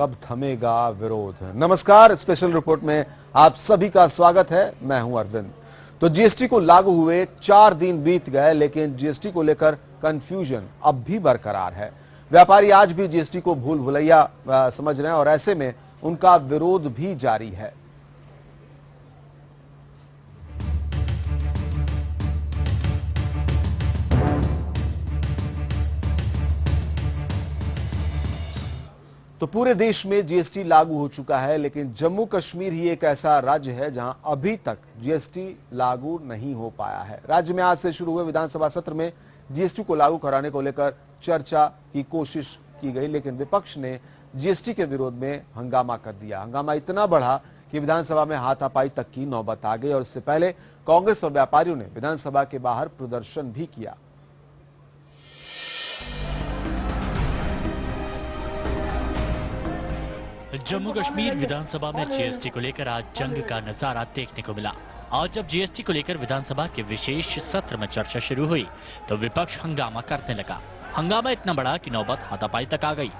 कब थमेगा विरोध। नमस्कार, स्पेशल रिपोर्ट में आप सभी का स्वागत है। मैं हूं अरविंद। तो जीएसटी को लागू हुए 4 दिन बीत गए, लेकिन जीएसटी को लेकर कंफ्यूजन अब भी बरकरार है। व्यापारी आज भी जीएसटी को भूल भुलैया समझ रहे हैं और ऐसे में उनका विरोध भी जारी है। तो पूरे देश में जीएसटी लागू हो चुका है, लेकिन जम्मू कश्मीर ही एक ऐसा राज्य है जहां अभी तक जीएसटी लागू नहीं हो पाया है। राज्य में आज से शुरू हुए विधानसभा सत्र में जीएसटी को लागू कराने को लेकर चर्चा की कोशिश की गई, लेकिन विपक्ष ने जीएसटी के विरोध में हंगामा कर दिया। हंगामा इतना बढ़ा कि विधानसभा में हाथापाई तक की नौबत आ गई और इससे पहले कांग्रेस और व्यापारियों ने विधानसभा के बाहर प्रदर्शन भी किया। जम्मू कश्मीर विधानसभा में जीएसटी को लेकर आज जंग का नजारा देखने को मिला। आज जब जीएसटी को लेकर विधानसभा के विशेष सत्र में चर्चा शुरू हुई तो विपक्ष हंगामा करने लगा। हंगामा इतना बड़ा कि नौबत हाथापाई तक आ गई।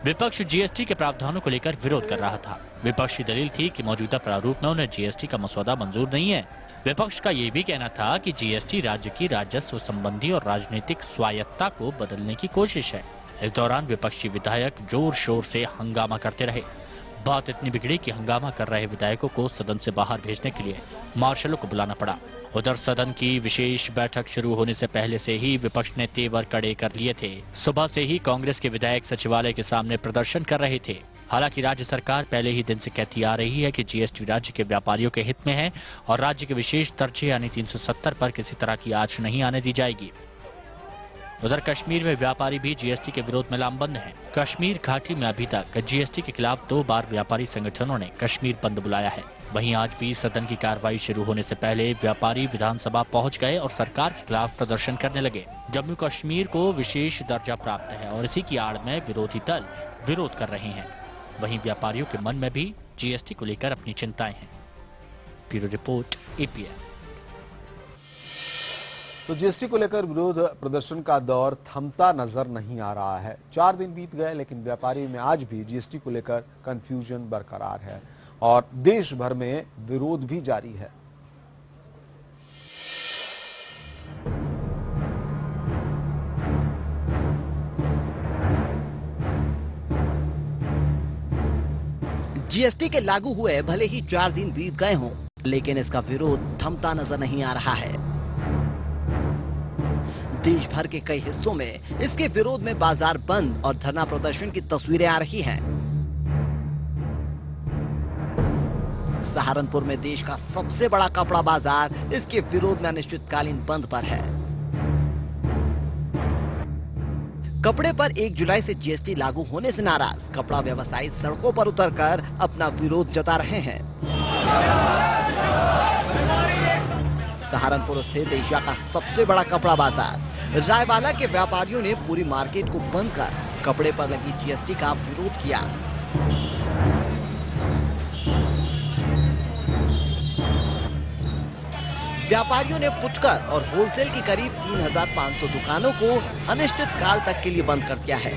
विपक्ष जीएसटी के प्रावधानों को लेकर विरोध कर रहा था। विपक्ष की दलील थी कि मौजूदा प्रारूप में उन्हें जीएसटी का मसौदा मंजूर नहीं है। विपक्ष का ये भी कहना था कि जीएसटी राज्य की राजस्व संबंधी और राजनीतिक स्वायत्तता को बदलने की कोशिश है। इस दौरान विपक्षी विधायक जोर शोर से हंगामा करते रहे। बात इतनी बिगड़ी कि हंगामा कर रहे विधायकों को सदन से बाहर भेजने के लिए मार्शलों को बुलाना पड़ा। उधर सदन की विशेष बैठक शुरू होने से पहले से ही विपक्ष ने तेवर कड़े कर लिए थे। सुबह से ही कांग्रेस के विधायक सचिवालय के सामने प्रदर्शन कर रहे थे। हालांकि राज्य सरकार पहले ही दिन से कहती आ रही है कि जीएसटी राज्य के व्यापारियों के हित में है और राज्य के विशेष दर्जे यानी 370 पर किसी तरह की आंच नहीं आने दी जाएगी। उधर कश्मीर में व्यापारी भी जीएसटी के विरोध में लामबंद हैं। कश्मीर घाटी में अभी तक जीएसटी के खिलाफ 2 बार व्यापारी संगठनों ने कश्मीर बंद बुलाया है। वहीं आज भी सदन की कार्रवाई शुरू होने से पहले व्यापारी विधानसभा पहुंच गए और सरकार के खिलाफ प्रदर्शन करने लगे। जम्मू कश्मीर को विशेष दर्जा प्राप्त है और इसी की आड़ में विरोधी दल विरोध कर रहे हैं। वहीं व्यापारियों के मन में भी जीएसटी को लेकर अपनी चिंताएं हैं। Bureau report, APN. तो जीएसटी को लेकर विरोध प्रदर्शन का दौर थमता नजर नहीं आ रहा है। 4 दिन बीत गए, लेकिन व्यापारी में आज भी जीएसटी को लेकर कंफ्यूजन बरकरार है और देश भर में विरोध भी जारी है। जीएसटी के लागू हुए भले ही 4 दिन बीत गए हों, लेकिन इसका विरोध थमता नजर नहीं आ रहा है। देश भर के कई हिस्सों में इसके विरोध में बाजार बंद और धरना प्रदर्शन की तस्वीरें आ रही हैं। सहारनपुर में देश का सबसे बड़ा कपड़ा बाजार इसके विरोध में अनिश्चितकालीन बंद पर है। कपड़े पर 1 जुलाई से जीएसटी लागू होने से नाराज कपड़ा व्यवसायी सड़कों पर उतरकर अपना विरोध जता रहे हैं। सहारनपुर स्थित एशिया का सबसे बड़ा कपड़ा बाजार रायवाला के व्यापारियों ने पूरी मार्केट को बंद कर कपड़े पर लगी जीएसटी का विरोध किया। व्यापारियों ने फुटकर और होलसेल की करीब 3,500 दुकानों को अनिश्चित काल तक के लिए बंद कर दिया है।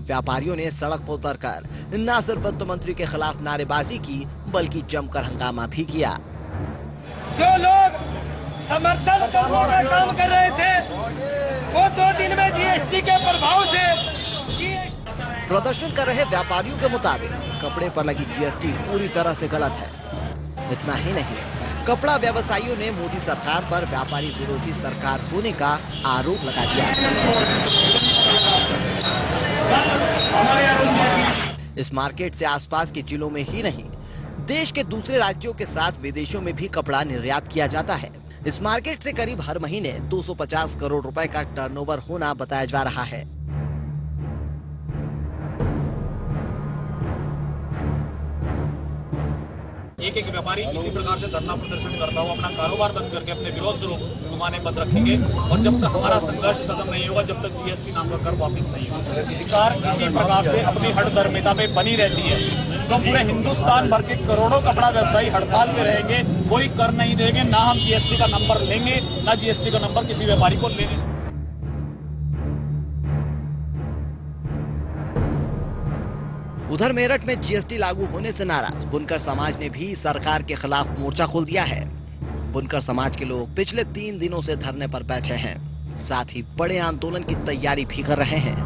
व्यापारियों ने सड़क पर उतरकर न सिर्फ वित्त मंत्री के खिलाफ नारेबाजी की, बल्कि जमकर हंगामा भी किया। जो लोग समर्थन काम कर रहे थे, वो 2 दिन में जीएसटी के प्रभाव से प्रदर्शन कर रहे व्यापारियों के मुताबिक कपड़े पर लगी जीएसटी पूरी तरह से गलत है। इतना ही नहीं, कपड़ा व्यवसायियों ने मोदी सरकार पर व्यापारी विरोधी सरकार होने का आरोप लगा दिया। इस मार्केट से आसपास के जिलों में ही नहीं, देश के दूसरे राज्यों के साथ विदेशों में भी कपड़ा निर्यात किया जाता है। इस मार्केट से करीब हर महीने 250 करोड़ रुपए का टर्नओवर होना बताया जा रहा है। एक व्यापारी इसी प्रकार से धरना प्रदर्शन करता हुआ अपना कारोबार बंद करके अपने विरोध स्वरूप दुकानें बंद रखेंगे और जब तक हमारा संघर्ष खत्म नहीं होगा, जब तक जीएसटी नाम का कर वापस नहीं होगा। सरकार इसी प्रकार से अपनी हठधर्मिता में बनी रहती है तो पूरे हिंदुस्तान भर के करोड़ों कपड़ा व्यवसायी हड़ताल पे रहेंगे, कोई कर नहीं देंगे, ना हम जीएसटी का नंबर लेंगे, ना जीएसटी का नंबर किसी व्यापारी को लेने। उधर मेरठ में जीएसटी लागू होने से नाराज बुनकर समाज ने भी सरकार के खिलाफ मोर्चा खोल दिया है। बुनकर समाज के लोग पिछले 3 दिनों से धरने पर बैठे हैं, साथ ही बड़े आंदोलन की तैयारी भी कर रहे हैं।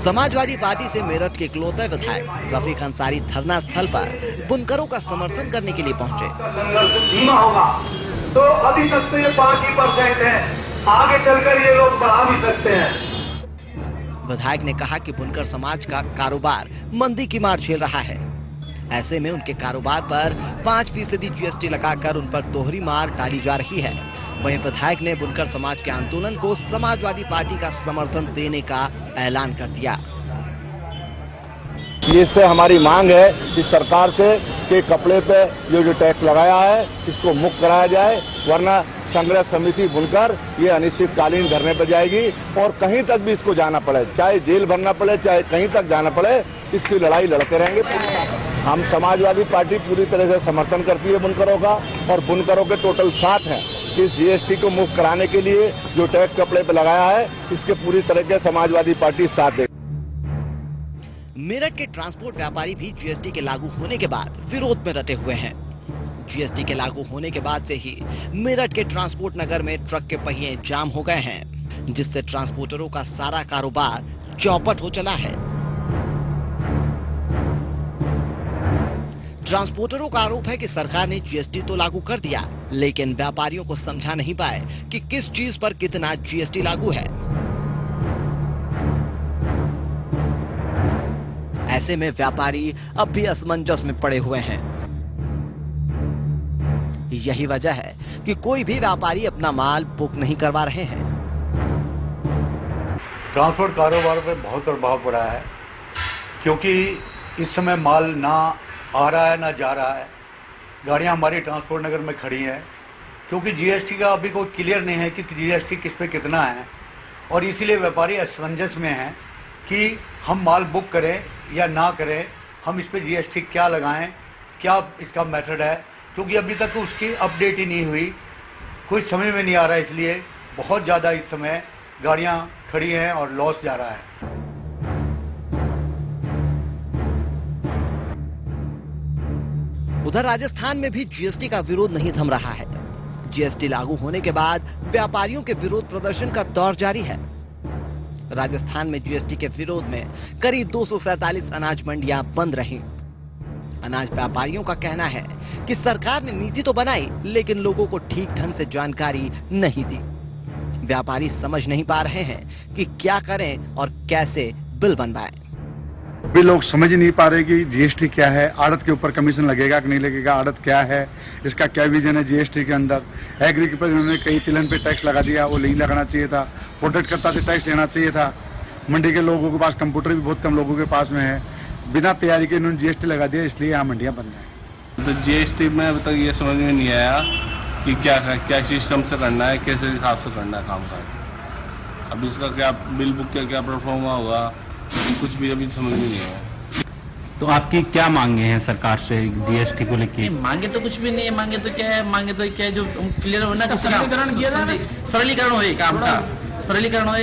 समाजवादी पार्टी से मेरठ के इकलौते विधायक रफीक अंसारी धरना स्थल पर बुनकरों का समर्थन करने के लिए पहुंचे। धीमा होगा तो अभी तक तो ये 5% है, आगे चलकर ये लोग बढ़ा भी सकते हैं। विधायक ने कहा कि बुनकर समाज का कारोबार मंदी की मार झेल रहा है। ऐसे में उनके कारोबार पर 5% जीएसटी लगाकर उन पर दोहरी मार डाली जा रही है। वहीं विधायक ने बुनकर समाज के आंदोलन को समाजवादी पार्टी का समर्थन देने का ऐलान कर दिया। इससे हमारी मांग है कि सरकार से कि कपड़े पे जो टैक्स लगाया है इसको मुक्त कराया जाए, वरना संघर्ष समिति बुनकर ये अनिश्चितकालीन धरने पर जाएगी और कहीं तक भी इसको जाना पड़े, चाहे जेल भरना पड़े, चाहे कहीं तक जाना पड़े, इसकी लड़ाई लड़ते रहेंगे। हम समाजवादी पार्टी पूरी तरह से समर्थन करती है बुनकरों का, और बुनकरों के टोटल साथ हैं। इस जीएसटी को मुक्त कराने के लिए जो टैक्स कपड़े पर लगाया है इसके पूरी तरह के समाजवादी पार्टी साथ दे। मेरठ के ट्रांसपोर्ट व्यापारी भी जीएसटी के लागू होने के बाद विरोध में डटे हुए हैं। जीएसटी के लागू होने के बाद से ही मेरठ के ट्रांसपोर्ट नगर में ट्रक के पहिए जाम हो गए हैं, जिससे ट्रांसपोर्टरों का सारा कारोबार चौपट हो चला है। ट्रांसपोर्टरों का आरोप है कि सरकार ने जीएसटी तो लागू कर दिया, लेकिन व्यापारियों को समझा नहीं पाए कि किस चीज पर कितना जीएसटी लागू है। ऐसे में व्यापारी अब भी असमंजस में पड़े हुए हैं। यही वजह है कि कोई भी व्यापारी अपना माल बुक नहीं करवा रहे हैं। ट्रांसपोर्ट कारोबार पर बहुत प्रभाव पड़ा है, क्योंकि इस समय माल ना आ रहा है ना जा रहा है। गाड़ियां हमारी ट्रांसपोर्ट नगर में खड़ी हैं, क्योंकि जीएसटी का अभी कोई क्लियर नहीं है कि जीएसटी किस पे कितना है, और इसीलिए व्यापारी असमंजस में हैं कि हम माल बुक करें या ना करें, हम इस पे जीएसटी क्या लगाएं, क्या इसका मेथड है, क्योंकि अभी तक उसकी अपडेट ही नहीं हुई, कोई समझ में नहीं आ रहा है। इसलिए बहुत ज़्यादा इस समय गाड़ियां खड़ी हैं और लॉस जा रहा है। उधर राजस्थान में भी जीएसटी का विरोध नहीं थम रहा है। जीएसटी लागू होने के बाद व्यापारियों के विरोध प्रदर्शन का दौर जारी है। राजस्थान में जीएसटी के विरोध में करीब 247 अनाज मंडियां बंद रहीं। अनाज व्यापारियों का कहना है कि सरकार ने नीति तो बनाई, लेकिन लोगों को ठीक ढंग से जानकारी नहीं दी। व्यापारी समझ नहीं पा रहे हैं कि क्या करें और कैसे बिल बनवाएं। भी लोग समझ ही नहीं पा रहे कि जीएसटी क्या है, आड़त के ऊपर कमीशन लगेगा कि नहीं लगेगा, आड़त क्या है, इसका क्या विजन है जीएसटी के अंदर। एग्री के पर उन्होंने कई तिलहन पे टैक्स लगा दिया, वो नहीं लगाना चाहिए था। प्रोडक्ट करता से टैक्स लेना चाहिए था। मंडी के लोगों के पास कंप्यूटर भी बहुत कम लोगों के पास में है, बिना तैयारी के इन्होंने जीएसटी लगा दिया, इसलिए यहाँ मंडियाँ बंद हैं। तो जीएसटी में अभी तक ये समझ में नहीं आया कि क्या सिस्टम से करना है, कैसे हिसाब से करना है काम का। अब इसका क्या बिल बुक क्या परफॉर्मा होगा, कुछ भी अभी समझ में नहीं आया। तो आपकी क्या मांगे हैं सरकार से जीएसटी को लेकर? मांगे तो कुछ भी नहीं है, मांगे तो क्या है, मांगे तो क्या है जो क्लियर होना, सरलीकरण हो काम का, सरलीकरण हो,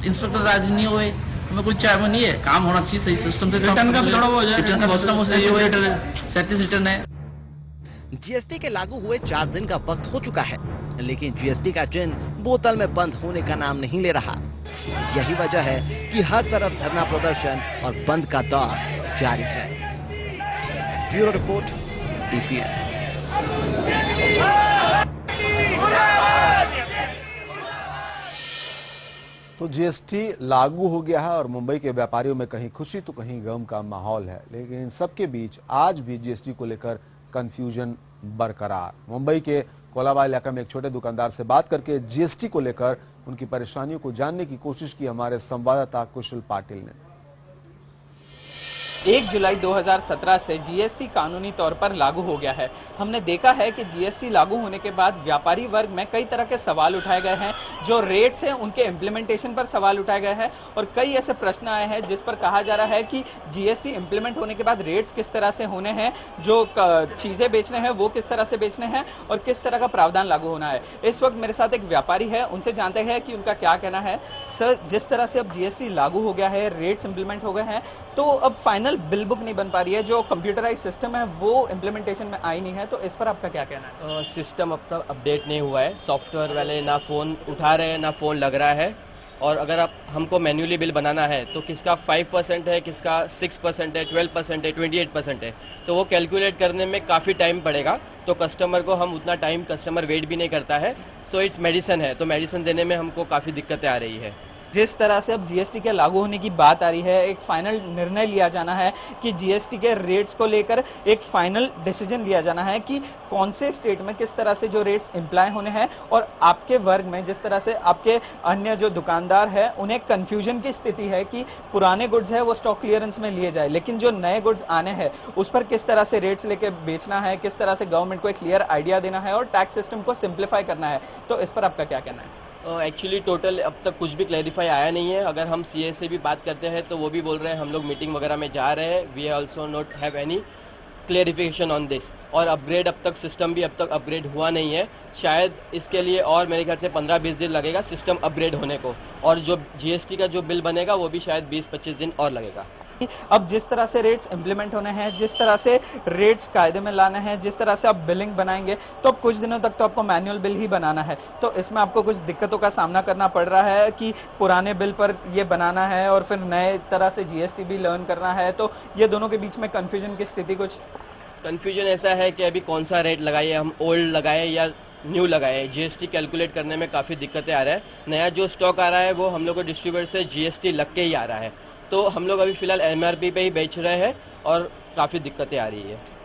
इंस्पेक्टर राज नहीं हुए, हमें कोई चाहे नहीं है, काम होना चाहिए सही सिस्टम से। रिटर्न का सिस्टम 37 रिटर्न है। जीएसटी के लागू हुए 4 दिन का वक्त हो चुका है, लेकिन जीएसटी का जिन बोतल में बंद होने का नाम नहीं ले रहा। यही वजह है कि हर तरफ धरना प्रदर्शन और बंद का दौर जारी है। Bureau report, DPN। तो जीएसटी लागू हो गया है और मुंबई के व्यापारियों में कहीं खुशी तो कहीं गम का माहौल है, लेकिन इन सबके बीच आज भी जीएसटी को लेकर कंफ्यूजन बरकरार। मुंबई के कोलाबा इलाका में एक छोटे दुकानदार से बात करके जीएसटी को लेकर उनकी परेशानियों को जानने की कोशिश की हमारे संवाददाता कुशल पाटिल ने। 1 जुलाई 2017 से जीएसटी कानूनी तौर पर लागू हो गया है। हमने देखा है कि जीएसटी लागू होने के बाद व्यापारी वर्ग में कई तरह के सवाल उठाए गए हैं। जो रेट्स हैं उनके इम्प्लीमेंटेशन पर सवाल उठाए गए हैं और कई ऐसे प्रश्न आए हैं जिस पर कहा जा रहा है कि जीएसटी इम्प्लीमेंट होने के बाद रेट्स किस तरह से होने हैं, जो चीज़ें बेचने हैं वो किस तरह से बेचने हैं और किस तरह का प्रावधान लागू होना है। इस वक्त मेरे साथ एक व्यापारी है, उनसे जानते हैं कि उनका क्या कहना है। सर, जिस तरह से अब जीएसटी लागू हो गया है, रेट्स इम्प्लीमेंट हो गए हैं, तो अब फाइनल बिल बुक नहीं बन पा रही है, जो कंप्यूटराइज सिस्टम है वो इम्प्लीमेंटेशन में आई नहीं है, तो इस पर आपका क्या कहना है? सिस्टम अब तक अपडेट नहीं हुआ है, सॉफ्टवेयर वाले ना फ़ोन उठा रहे हैं ना फ़ोन लग रहा है। और अगर आप हमको मैन्युअली बिल बनाना है तो किसका 5% है, किसका 6% है, 12% है, 28% है, तो वो कैलकुलेट करने में काफ़ी टाइम पड़ेगा। तो कस्टमर को हम उतना टाइम कस्टमर वेट भी नहीं करता है। सो इट्स मेडिसिन है, तो मेडिसिन देने में हमको काफ़ी दिक्कतें आ रही है। जिस तरह से अब जीएसटी के लागू होने की बात आ रही है, एक फाइनल निर्णय लिया जाना है कि जीएसटी के रेट्स को लेकर एक फाइनल डिसीजन लिया जाना है कि कौन से स्टेट में किस तरह से जो रेट्स इम्प्लाई होने हैं, और आपके वर्ग में जिस तरह से आपके अन्य जो दुकानदार हैं उन्हें कंफ्यूजन की स्थिति है कि पुराने गुड्स है वो स्टॉक क्लियरेंस में लिए जाए, लेकिन जो नए गुड्स आने हैं उस पर किस तरह से रेट्स लेके बेचना है, किस तरह से गवर्नमेंट को एक क्लियर आइडिया देना है और टैक्स सिस्टम को सिंप्लीफाई करना है। तो इस पर आपका क्या कहना है? एक्चुअली टोटल अब तक कुछ भी क्लैरिफाई आया नहीं है। अगर हम सीए से भी बात करते हैं तो वो भी बोल रहे हैं हम लोग मीटिंग वगैरह में जा रहे हैं, we also not have any clarification on this. और अपग्रेड अब तक सिस्टम भी अब तक अपग्रेड हुआ नहीं है, शायद इसके लिए और मेरे ख्याल से 15-20 दिन लगेगा सिस्टम अपग्रेड होने को, और जो जीएसटी का जो बिल बनेगा वो भी शायद 20-25 दिन और लगेगा। अब जिस तरह से रेट्स इम्प्लीमेंट होने हैं, जिस तरह से रेट्स कायदे में लाने हैं, जिस तरह से आप बिलिंग बनाएंगे, तो अब कुछ दिनों तक तो आपको मैनुअल बिल ही बनाना है। तो इसमें आपको कुछ दिक्कतों का सामना करना पड़ रहा है कि पुराने बिल पर ये बनाना है और फिर नए तरह से जीएसटी भी लर्न करना है, तो ये दोनों के बीच में कन्फ्यूजन की स्थिति कुछ? कन्फ्यूजन ऐसा है कि अभी कौन सा रेट लगाए, हम ओल्ड लगाए या न्यू लगाए। जीएसटी कैलकुलेट करने में काफ़ी दिक्कतें आ रहा है। नया जो स्टॉक आ रहा है वो हम लोग को डिस्ट्रीब्यूटर से जीएसटी लग के ही आ रहा है, तो हम लोग अभी फ़िलहाल एमआरपी पे ही बेच रहे हैं और काफ़ी दिक्कतें आ रही है।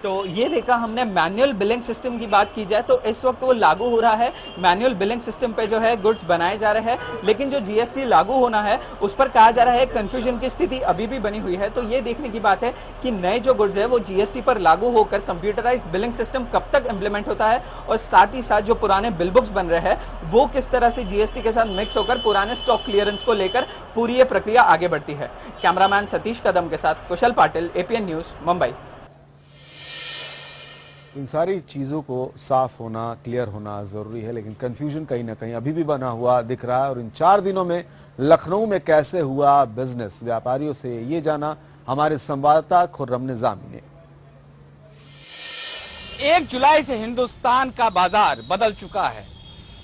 तो ये देखा हमने मैनुअल बिलिंग सिस्टम की बात की जाए तो इस वक्त वो लागू हो रहा है। मैनुअल बिलिंग सिस्टम पे जो है गुड्स बनाए जा रहे हैं, लेकिन जो जीएसटी लागू होना है उस पर कहा जा रहा है कंफ्यूजन की स्थिति अभी भी बनी हुई है। तो ये देखने की बात है कि नए जो गुड्स है वो जीएसटी पर लागू होकर कंप्यूटराइज बिलिंग सिस्टम कब तक इम्प्लीमेंट होता है, और साथ ही साथ जो पुराने बिल बुक्स बन रहे हैं वो किस तरह से जीएसटी के साथ मिक्स होकर पुराने स्टॉक क्लियरेंस को लेकर पूरी ये प्रक्रिया आगे बढ़ती है। कैमरामैन सतीश कदम के साथ कुशल पाटिल, एपीएन न्यूज, मुंबई। इन सारी चीज़ों को साफ होना, क्लियर होना ज़रूरी है, लेकिन कंफ्यूजन कहीं ना कहीं अभी भी बना हुआ दिख रहा है। और इन 4 दिनों में लखनऊ में कैसे हुआ बिजनेस, व्यापारियों से ये जाना हमारे संवाददाता खुर्रम निजामी ने। 1 जुलाई से हिंदुस्तान का बाजार बदल चुका है,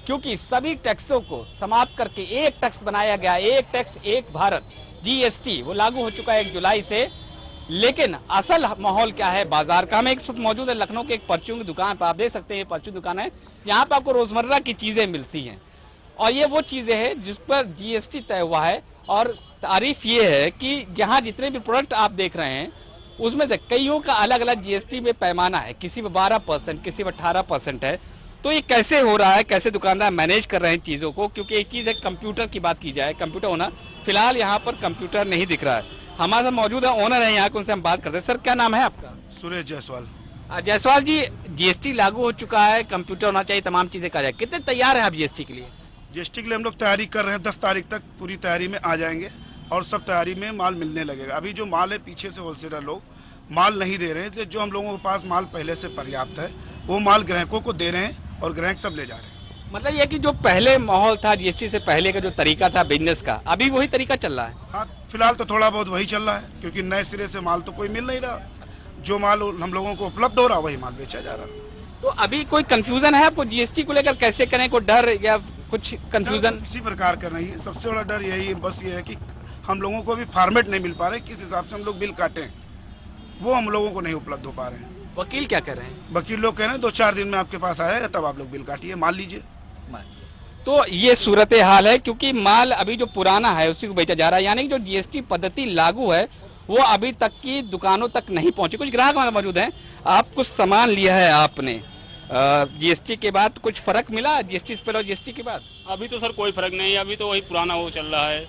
क्योंकि सभी टैक्सों को समाप्त करके एक टैक्स बनाया गया, एक टैक्स एक भारत, जीएसटी वो लागू हो चुका है 1 जुलाई से। लेकिन असल माहौल क्या है बाजार का? हम एक साथ मौजूद है लखनऊ के एक परचून की दुकान पर। आप देख सकते हैं परचून दुकान है, यहाँ पर आपको रोजमर्रा की चीजें मिलती हैं और ये वो चीजें हैं जिस पर जीएसटी तय हुआ है। और तारीफ ये है कि यहाँ जितने भी प्रोडक्ट आप देख रहे हैं उसमें से कईयों का अलग अलग जीएसटी में पैमाना है, किसी में 12%, किसी में 18% है। तो ये कैसे हो रहा है, कैसे दुकानदार मैनेज कर रहे हैं चीज़ों को? क्योंकि एक चीज़ है कंप्यूटर की बात की जाए, कंप्यूटर होना, फिलहाल यहाँ पर कंप्यूटर नहीं दिख रहा है। हमारे साथ मौजूद है ओनर है यहाँ के, उनसे हम बात करते हैं। सर क्या नाम है आपका? सुरेश जायसवाल। जायसवाल जी, जीएसटी लागू हो चुका है, कंप्यूटर होना चाहिए, तमाम चीजें कहा जाए, कितने तैयार है आप जीएसटी के लिए? जीएसटी के लिए हम लोग तैयारी कर रहे हैं, 10 तारीख तक पूरी तैयारी में आ जाएंगे और सब तैयारी में माल मिलने लगेगा। अभी जो माल है पीछे से होलसेलर लोग माल नहीं दे रहे हैं, जो हम लोगों के पास माल पहले से पर्याप्त है वो माल ग्राहकों को दे रहे हैं और ग्राहक सब ले जा रहे हैं। मतलब ये कि जो पहले माहौल था जीएसटी से पहले का जो तरीका था बिजनेस का, अभी वही तरीका चल रहा है? हाँ, फिलहाल तो थोड़ा बहुत वही चल रहा है, क्योंकि नए सिरे से माल तो कोई मिल नहीं रहा। जो माल हम लोगों को उपलब्ध हो रहा वही माल बेचा जा रहा। तो अभी कोई कंफ्यूजन है आपको जीएसटी को लेकर, कैसे करें? कोई डर या कुछ कंफ्यूजन? इसी प्रकार का नहीं है, सबसे बड़ा डर यही है, बस ये है कि हम लोगों को भी फॉर्मेट नहीं मिल पा रहे, किस हिसाब से हम लोग बिल काटें वो हम लोगों को नहीं उपलब्ध हो पा रहे हैं। वकील क्या कह रहे हैं? वकील लोग कह रहे हैं 2-4 दिन में आपके पास आएगा, तब आप लोग बिल काटिए, माल लीजिए। तो ये सूरत हाल है, क्योंकि माल अभी जो पुराना है उसी को बेचा जा रहा है, यानी जो जीएसटी पद्धति लागू है वो अभी तक की दुकानों तक नहीं पहुंची। कुछ ग्राहक हमारे मौजूद हैं। आप कुछ सामान लिया है आपने जीएसटी के बाद, कुछ फर्क मिला जीएसटी से पहले और जीएसटी के बाद? अभी तो सर कोई फर्क नहीं है, अभी तो वही पुराना वो चल रहा है।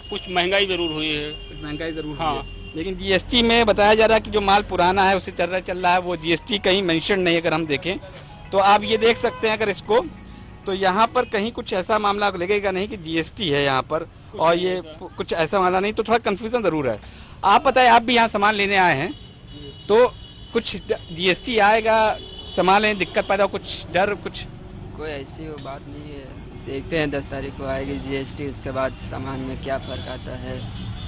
कुछ महंगाई जरूर हुई है। कुछ महंगाई जरूर, हाँ, लेकिन जीएसटी में बताया जा रहा है कि जो माल पुराना है उसे चल रहा है, वो जीएसटी कहीं मेंशन नहीं है। अगर हम देखें तो आप ये देख सकते हैं अगर इसको, तो यहाँ पर कहीं कुछ ऐसा मामला लगेगा नहीं कि जीएसटी है यहाँ पर, और ये कुछ ऐसा मामला नहीं, तो थोड़ा कंफ्यूजन जरूर है। आप पता है आप भी यहाँ सामान लेने आए हैं, तो कुछ जीएसटी आएगा, सामान लेने दिक्कत पैदा, कुछ डर, कुछ कोई ऐसी वो बात नहीं है। देखते हैं 10 तारीख को आएगी जीएसटी, उसके बाद सामान में क्या फर्क आता है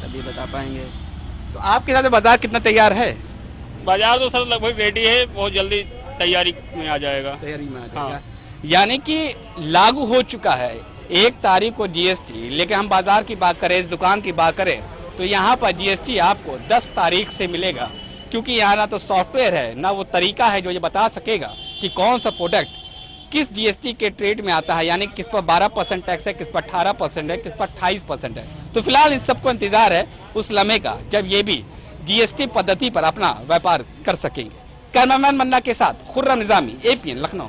तभी बता पाएंगे। तो आपके साथ बाजार कितना तैयार है? बाजार तो सर लगभग रेडी है, बहुत जल्दी तैयारी में आ जाएगा। तैयारी में आ जाएगा। हाँ। यानी कि लागू हो चुका है 1 तारीख को जीएसटी। लेकिन हम बाजार की बात करें, इस दुकान की बात करें, तो यहाँ पर जीएसटी आपको 10 तारीख से मिलेगा, क्योंकि यहाँ ना तो सॉफ्टवेयर है ना वो तरीका है जो ये बता सकेगा कि कौन सा प्रोडक्ट किस जीएसटी के ट्रेड में आता है, यानी किस पर 12% टैक्स है, किस पर 18% है, किस पर 28% है। तो फिलहाल इस सबको इंतजार है उस लम्हे का जब ये भी जीएसटी पद्धति पर अपना व्यापार कर सकेंगे। कैमरामैन मन्ना के साथ खुर्रम निजामी, एपीएन लखनऊ।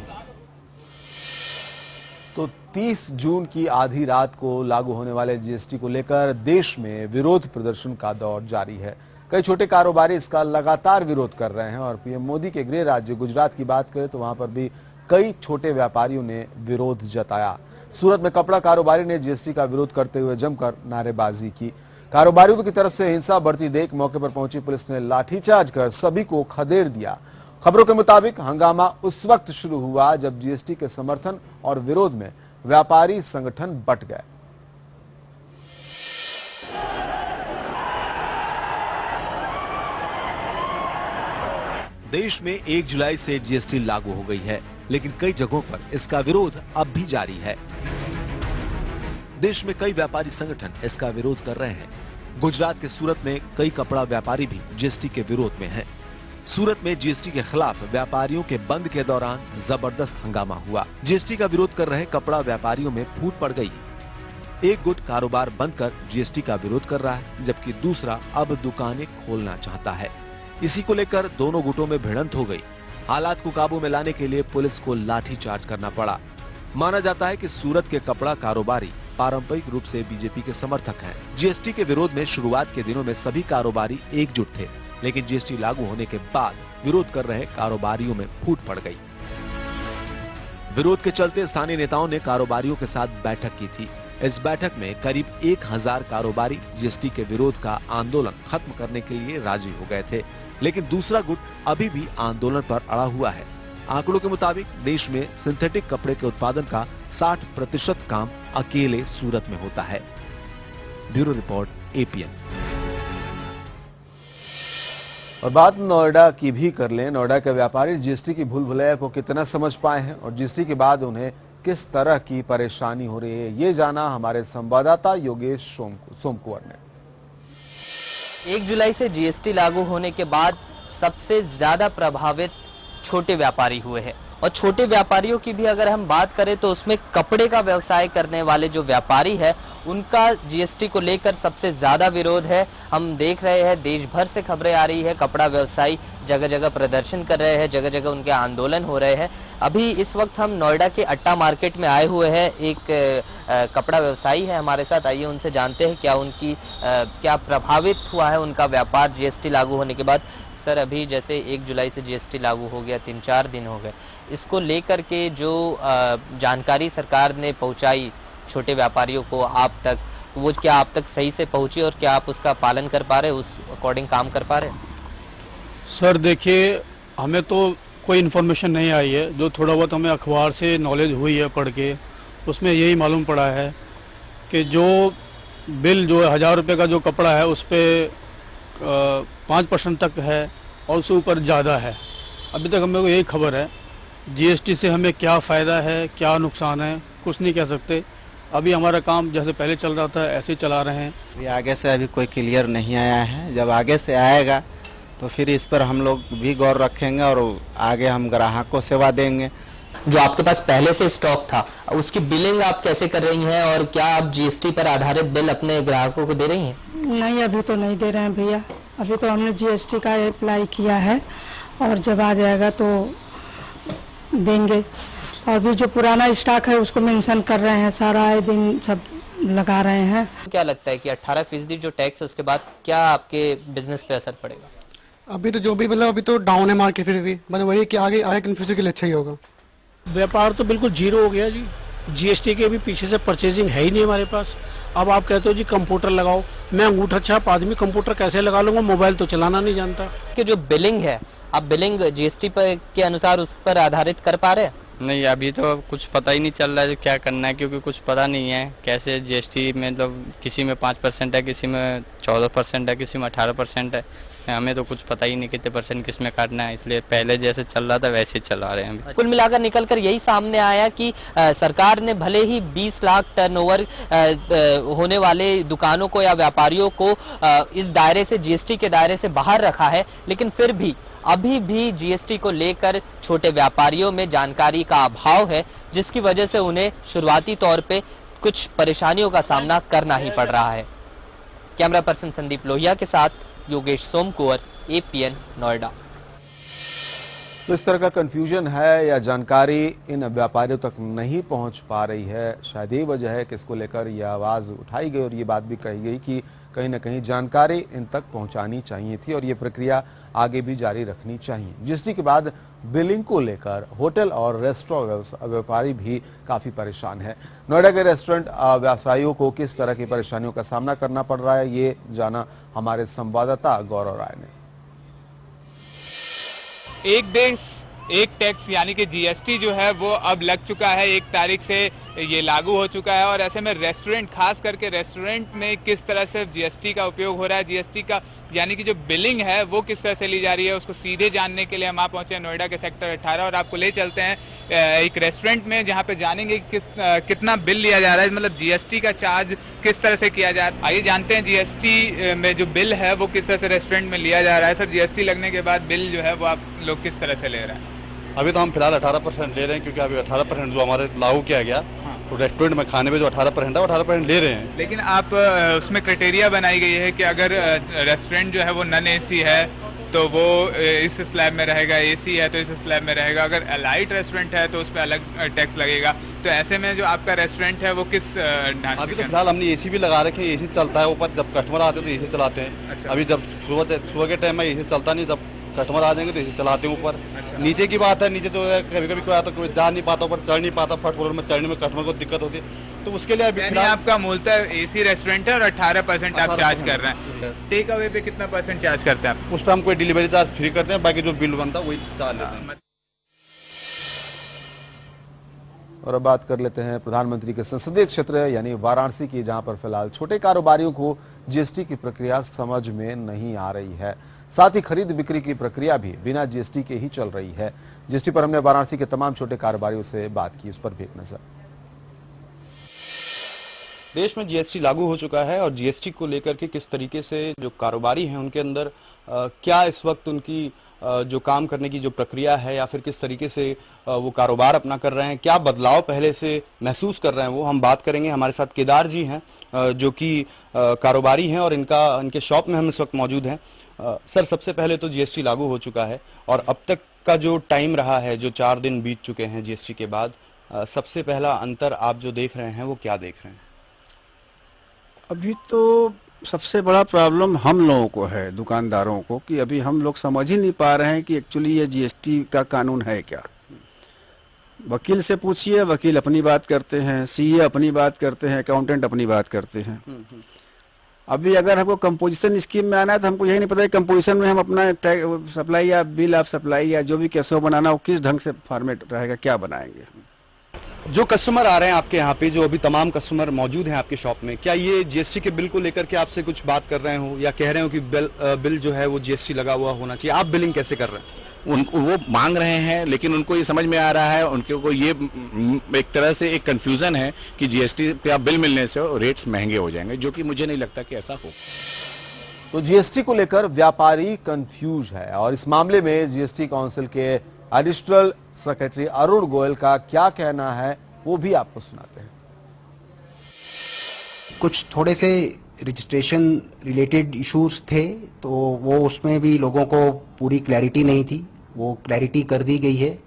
तो 30 जून की आधी रात को लागू होने वाले जीएसटी को लेकर देश में विरोध प्रदर्शन का दौर जारी है। कई छोटे कारोबारी इसका लगातार विरोध कर रहे हैं और पीएम मोदी के गृह राज्य गुजरात की बात करें तो वहां पर भी कई छोटे व्यापारियों ने विरोध जताया। सूरत में कपड़ा कारोबारी ने जीएसटी का विरोध करते हुए जमकर नारेबाजी की। कारोबारियों की तरफ से हिंसा बढ़ती देख मौके पर पहुंची पुलिस ने लाठीचार्ज कर सभी को खदेड़ दिया। खबरों के मुताबिक हंगामा उस वक्त शुरू हुआ जब जीएसटी के समर्थन और विरोध में व्यापारी संगठन बंट गए। देश में 1 जुलाई से जीएसटी लागू हो गई है, लेकिन कई जगहों पर इसका विरोध अब भी जारी है। देश में कई व्यापारी संगठन इसका विरोध कर रहे हैं। गुजरात के सूरत में कई कपड़ा व्यापारी भी जीएसटी के विरोध में हैं। सूरत में जीएसटी के खिलाफ व्यापारियों के बंद के दौरान जबरदस्त हंगामा हुआ। जीएसटी का विरोध कर रहे कपड़ा व्यापारियों में फूट पड़ गई। एक गुट कारोबार बंद कर जीएसटी का विरोध कर रहा है, जबकि दूसरा अब दुकानें खोलना चाहता है। इसी को लेकर दोनों गुटों में भिड़ंत हो गई। हालात को काबू में लाने के लिए पुलिस को लाठीचार्ज करना पड़ा। माना जाता है कि सूरत के कपड़ा कारोबारी पारंपरिक रूप से बीजेपी के समर्थक हैं। जीएसटी के विरोध में शुरुआत के दिनों में सभी कारोबारी एकजुट थे, लेकिन जीएसटी लागू होने के बाद विरोध कर रहे कारोबारियों में फूट पड़ गई। विरोध के चलते स्थानीय नेताओं ने कारोबारियों के साथ बैठक की थी। इस बैठक में करीब 1000 कारोबारी जीएसटी के विरोध का आंदोलन खत्म करने के लिए राजी हो गए थे, लेकिन दूसरा गुट अभी भी आंदोलन पर अड़ा हुआ है। आंकड़ों के मुताबिक देश में सिंथेटिक कपड़े के उत्पादन का 60% काम अकेले सूरत में होता है। Bureau report, APN. और बात नोएडा की भी कर लें। नोएडा के व्यापारी जीएसटी की भूल भुलैया को कितना समझ पाए हैं और जीएसटी के बाद उन्हें किस तरह की परेशानी हो रही है, ये जाना हमारे संवाददाता योगेश सोमकुंवर ने। 1 जुलाई से जीएसटी लागू होने के बाद सबसे ज्यादा प्रभावित छोटे व्यापारी हुए हैं। और छोटे व्यापारियों की भी अगर हम बात करें तो उसमें कपड़े का व्यवसाय करने वाले जो व्यापारी है उनका जीएसटी को लेकर सबसे ज्यादा विरोध है। हम देख रहे हैं देश भर से खबरें आ रही है, कपड़ा व्यवसायी जगह जगह प्रदर्शन कर रहे हैं, जगह जगह उनके आंदोलन हो रहे हैं। अभी इस वक्त हम नोएडा के अट्टा मार्केट में आए हुए हैं। एक कपड़ा व्यवसायी है हमारे साथ, आइए उनसे जानते हैं क्या प्रभावित हुआ है उनका व्यापार जीएसटी लागू होने के बाद। सर, अभी जैसे 1 जुलाई से जीएसटी लागू हो गया, 3-4 दिन हो गए, इसको लेकर के जो जानकारी सरकार ने पहुंचाई छोटे व्यापारियों को आप तक, वो क्या आप तक सही से पहुंची और क्या आप उसका पालन कर पा रहे, उस अकॉर्डिंग काम कर पा रहे? सर देखिए, हमें तो कोई इन्फॉर्मेशन नहीं आई है। जो थोड़ा बहुत हमें अखबार से नॉलेज हुई है पढ़ के, उसमें यही मालूम पड़ा है कि जो बिल जो 1000 रुपये का जो कपड़ा है उस पर 5% तक है और उससे ऊपर ज़्यादा है। अभी तक हमें को यही खबर है। जीएसटी से हमें क्या फ़ायदा है, क्या नुकसान है, कुछ नहीं कह सकते। अभी हमारा काम जैसे पहले चल रहा था ऐसे ही चला रहे हैं। अभी आगे से अभी कोई क्लियर नहीं आया है। जब आगे से आएगा तो फिर इस पर हम लोग भी गौर रखेंगे और आगे हम ग्राहक को सेवा देंगे। जो आपके पास पहले से स्टॉक था उसकी बिलिंग आप कैसे कर रही हैं और क्या आप जीएसटी पर आधारित बिल अपने ग्राहकों को दे रही हैं? नहीं, अभी तो नहीं दे रहे हैं भैया। अभी तो हमने जीएसटी का अप्लाई किया है और जब आ जाएगा तो देंगे। और भी जो पुराना स्टॉक है उसको मेंशन कर रहे हैं, सारा आए दिन सब लगा रहे हैं। क्या लगता है कि 18% जो टैक्स है उसके बाद क्या आपके बिजनेस पे असर पड़ेगा? अभी तो जो भी मतलब अभी तो डाउन है मार्केट, फिर भी मतलब वही कि आगे इन फ्यूचर के लिए अच्छा ही होगा। व्यापार तो बिल्कुल जीरो हो गया जी। जीएसटी के भी पीछे से परचेजिंग है ही नहीं हमारे पास। अब आप कहते हो जी कंप्यूटर लगाओ, मैं अंगूठा छाप आदमी कंप्यूटर कैसे लगा लूंगा, मोबाइल तो चलाना नहीं जानता। कि जो बिलिंग है, आप बिलिंग जीएसटी पर के अनुसार उस पर आधारित कर पा रहे हैं? नहीं, अभी तो कुछ पता ही नहीं चल रहा है जो क्या करना है, क्योंकि कुछ पता नहीं है कैसे जीएसटी में, मतलब किसी में 5% है, किसी में 14% है, किसी में 18% है। हमें तो कुछ पता ही नहीं कितने परसेंट किस में काटना है, इसलिए पहले जैसे चल रहा था वैसे चला रहे हैं। कुल मिलाकर निकलकर यही सामने आया कि सरकार ने भले ही 20 लाख टर्नओवर होने वाले दुकानों को या व्यापारियों को इस दायरे से, जीएसटी के दायरे से बाहर रखा है, लेकिन फिर भी अभी भी जीएसटी को लेकर छोटे व्यापारियों में जानकारी का अभाव है, जिसकी वजह से उन्हें शुरुआती तौर पे कुछ परेशानियों का सामना करना ही पड़ रहा है। कैमरा पर्सन संदीप लोहिया के साथ योगेश सोमकुंवर, एपीएन नोएडा। तो इस तरह का कंफ्यूजन है या जानकारी इन व्यापारियों तक नहीं पहुंच पा रही है, शायद यही वजह है कि इसको लेकर यह आवाज उठाई गई और ये बात भी कही गई कि कहीं ना कहीं जानकारी इन तक पहुंचानी चाहिए थी और ये प्रक्रिया आगे भी जारी रखनी चाहिए। जीएसटी के बाद बिलिंग को लेकर होटल और रेस्टोरेंट व्यापारी भी काफी परेशान है। नोएडा के रेस्टोरेंट व्यवसायियों को किस तरह की परेशानियों का सामना करना पड़ रहा है, ये जाना हमारे संवाददाता गौरव राय ने। एक देश एक टैक्स यानी कि जीएसटी जो है वो अब लग चुका है, 1 तारीख से ये लागू हो चुका है और ऐसे में रेस्टोरेंट, खास करके रेस्टोरेंट में किस तरह से जीएसटी का उपयोग हो रहा है, जीएसटी का यानी कि जो बिलिंग है वो किस तरह से ली जा रही है, उसको सीधे जानने के लिए हम वहाँ पहुंचे हैं नोएडा के सेक्टर 18 और आपको ले चलते हैं एक रेस्टोरेंट में जहाँ पे जानेंगे कितना बिल लिया जा रहा है, मतलब जीएसटी का चार्ज किस तरह से किया जा रहा है। आइए जानते हैं जीएसटी में जो बिल है वो किस तरह से रेस्टोरेंट में लिया जा रहा है। सर, जीएसटी लगने के बाद बिल जो है वो आप लोग किस तरह से ले रहे हैं? अभी तो हम फिलहाल 18% ले रहे हैं, क्योंकि अभी 18% जो हमारे लागू किया गया, तो रेस्टोरेंट में खाने में जो 18% है वो 18% ले रहे हैं। लेकिन आप उसमें क्राइटेरिया बनाई गई है कि अगर रेस्टोरेंट जो है वो नॉन एसी है तो वो इस स्लैब में रहेगा, एसी है तो इस स्लैब में रहेगा, अगर लाइट रेस्टोरेंट है तो उस पर अलग टैक्स लगेगा। तो ऐसे में जो आपका रेस्टोरेंट है वो किस ढांचे? अभी तो फिलहाल हमने एसी भी लगा रखे, एसी चलता है ऊपर, जब कस्टमर आते हैं तो एसी चलाते हैं। अच्छा। अभी जब सुबह के टाइम में एसी चलता नहीं, जब कस्टमर आ जाएंगे तो इसे चलाते हैं ऊपर। अच्छा। नीचे की बात है, नीचे तो कभी कभी कोई आता, कोई जा नहीं पाता, ऊपर चढ़ नहीं पाता, फर्स्ट फ्लोर में चढ़ने में कस्टमर को दिक्कत होती है, तो उसके लिए अभी आपका मूलतः एसी रेस्टोरेंट है और 18% आप चार्ज कर रहे हैं। टेक अवे पे कितना % चार्ज करते हैं? उस पर हम कोई डिलीवरी चार्ज फ्री करते हैं, बाकी जो बिल बनता है वही चार्ज लेते हैं। और अब बात कर लेते हैं प्रधानमंत्री के संसदीय क्षेत्र यानी वाराणसी की, जहां पर फिलहाल छोटे कारोबारियों को जीएसटी की प्रक्रिया समझ में नहीं आ रही है। साथ ही खरीद बिक्री की प्रक्रिया भी बिना जीएसटी के ही चल रही है। जीएसटी पर हमने वाराणसी के तमाम छोटे कारोबारियों से बात की, उस पर भी एक नजर। देश में जीएसटी लागू हो चुका है और जीएसटी को लेकर के किस तरीके से जो कारोबारी हैं उनके अंदर क्या इस वक्त उनकी जो काम करने की जो प्रक्रिया है या फिर किस तरीके से वो कारोबार अपना कर रहे हैं, क्या बदलाव पहले से महसूस कर रहे हैं, वो हम बात करेंगे। हमारे साथ केदार जी हैं जो कि कारोबारी हैं और इनके शॉप में हम इस वक्त मौजूद हैं। सर, सबसे पहले तो जीएसटी लागू हो चुका है और अब तक का जो टाइम रहा है, जो 4 दिन बीत चुके हैं जीएसटी के बाद, सबसे पहला अंतर आप जो देख रहे हैं वो क्या देख रहे हैं? अभी तो सबसे बड़ा प्रॉब्लम हम लोगों को है, दुकानदारों को, कि अभी हम लोग समझ ही नहीं पा रहे हैं कि एक्चुअली ये जीएसटी का कानून है क्या। वकील से पूछिए, वकील अपनी बात करते हैं, सीए अपनी बात करते हैं, अकाउंटेंट अपनी बात करते हैं। अभी अगर हमको कंपोजिशन स्कीम में आना है तो हमको यही नहीं पता है कंपोजिशन में हम अपना सप्लाई या बिल ऑफ सप्लाई या जो भी कैसे बनाना हो किस ढंग से फॉर्मेट रहेगा, क्या बनाएंगे। जो कस्टमर आ रहे हैं आपके यहाँ पे, जो अभी तमाम कस्टमर मौजूद हैं आपके शॉप में, क्या ये जीएसटी के बिल को लेकर के आपसे कुछ बात कर रहे हो या कह रहे हो कि बिल जो है वो जीएसटी लगा हुआ होना चाहिए? आप बिलिंग कैसे कर रहे हैं? उनको वो मांग रहे हैं, लेकिन उनको ये समझ में आ रहा है, उनके को ये एक तरह से एक कंफ्यूजन है कि जीएसटी का बिल मिलने से रेट्स महंगे हो जाएंगे, जो कि मुझे नहीं लगता कि ऐसा हो। तो जीएसटी को लेकर व्यापारी कंफ्यूज है और इस मामले में जीएसटी काउंसिल के एडिशनल सेक्रेटरी अरुण गोयल का क्या कहना है वो भी आपको सुनाते हैं। कुछ थोड़े से रजिस्ट्रेशन रिलेटेड इश्यूज थे, तो वो उसमें भी लोगों को पूरी क्लैरिटी नहीं थी, वो क्लैरिटी कर दी गई है।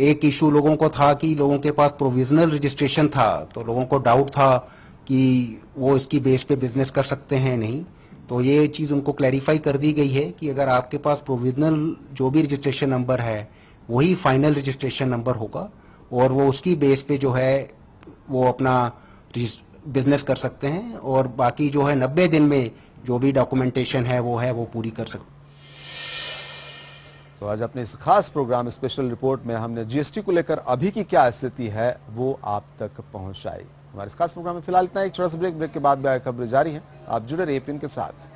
एक इशू लोगों को था कि लोगों के पास प्रोविजनल रजिस्ट्रेशन था, तो लोगों को डाउट था कि वो इसकी बेस पे बिजनेस कर सकते हैं नहीं। तो ये चीज़ उनको क्लैरिफाई कर दी गई है कि अगर आपके पास प्रोविजनल जो भी रजिस्ट्रेशन नंबर है वही फाइनल रजिस्ट्रेशन नंबर होगा और वो उसकी बेस पे जो है वो अपना बिजनेस कर सकते हैं और बाकी जो है 90 दिन में जो भी डॉक्यूमेंटेशन है वो पूरी कर सकते हैं। तो आज अपने इस खास प्रोग्राम स्पेशल रिपोर्ट में हमने जीएसटी को लेकर अभी की क्या स्थिति है वो आप तक पहुंचाई। हमारे इस खास प्रोग्राम में फिलहाल इतना, एक छोटा सा ब्रेक के बाद खबरें जारी हैं। आप जुड़े रहिए एपीएन के साथ।